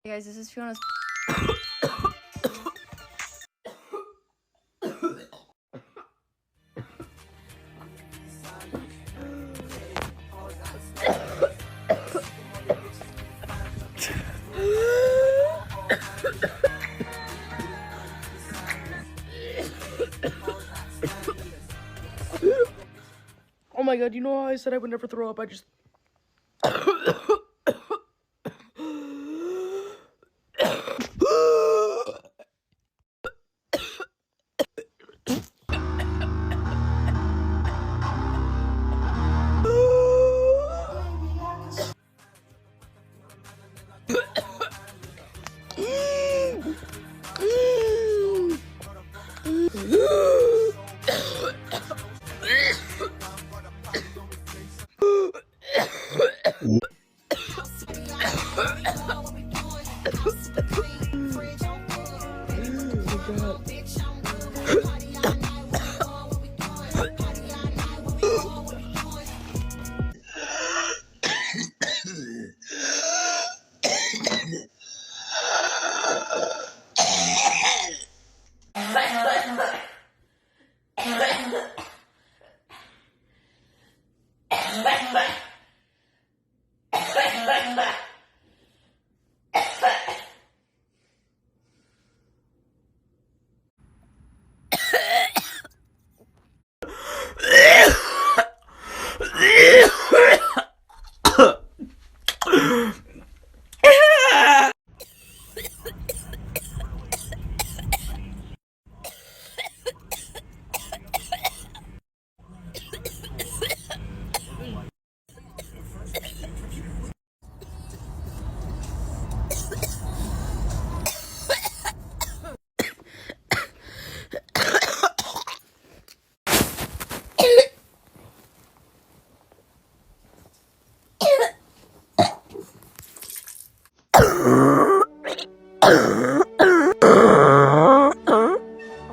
Hey guys, this is Fiona's. Oh my god, you know how I said I would never throw up? I just...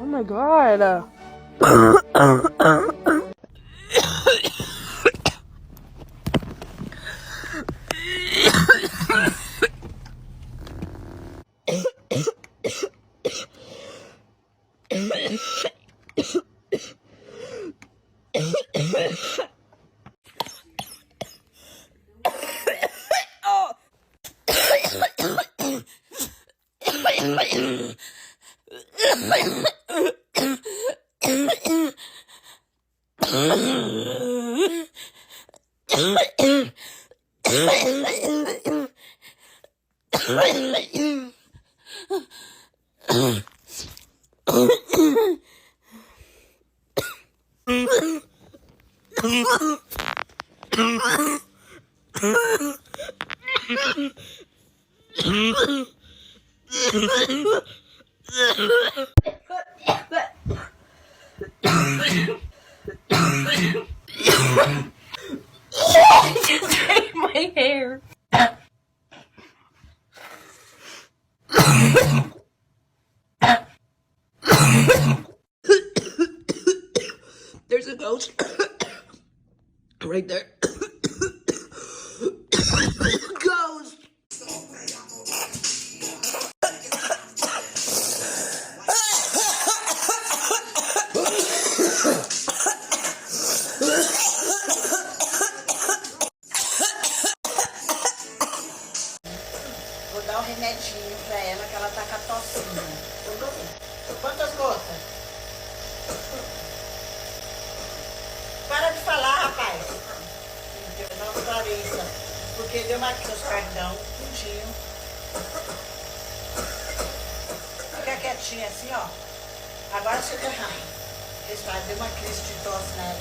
Oh my god. Just ate my hair. There's a ghost. Right there. Ghost! Vou dar um remedinho pra ela, que ela tá com a tocinha. Quantas gotas? Para de falar, rapaz. Deu uma clareza. Porque deu uma aqui os cartão, tudinho. Fica quietinha assim, ó. Agora você derrama. Deu uma crise de tosse nela.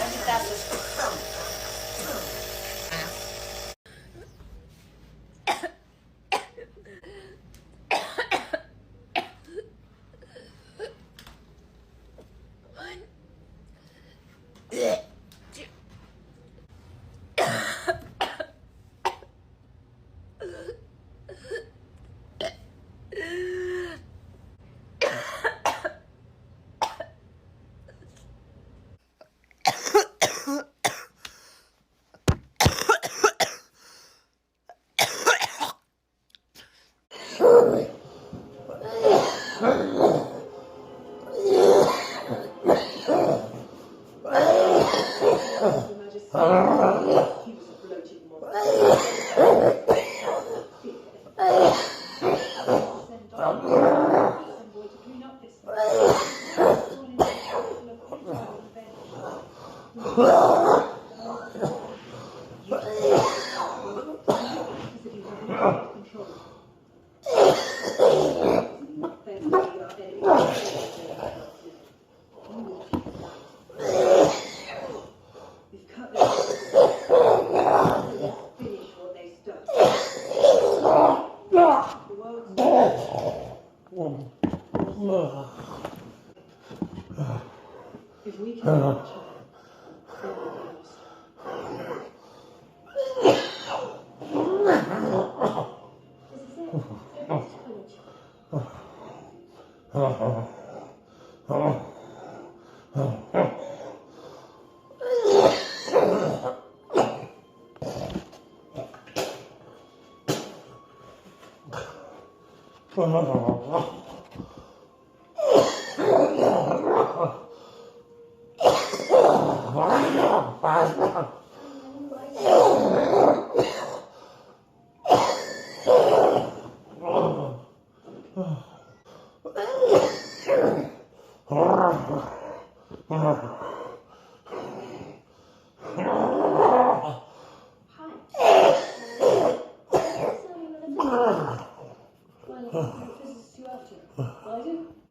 Onde tá seus cartão? If we can Oh,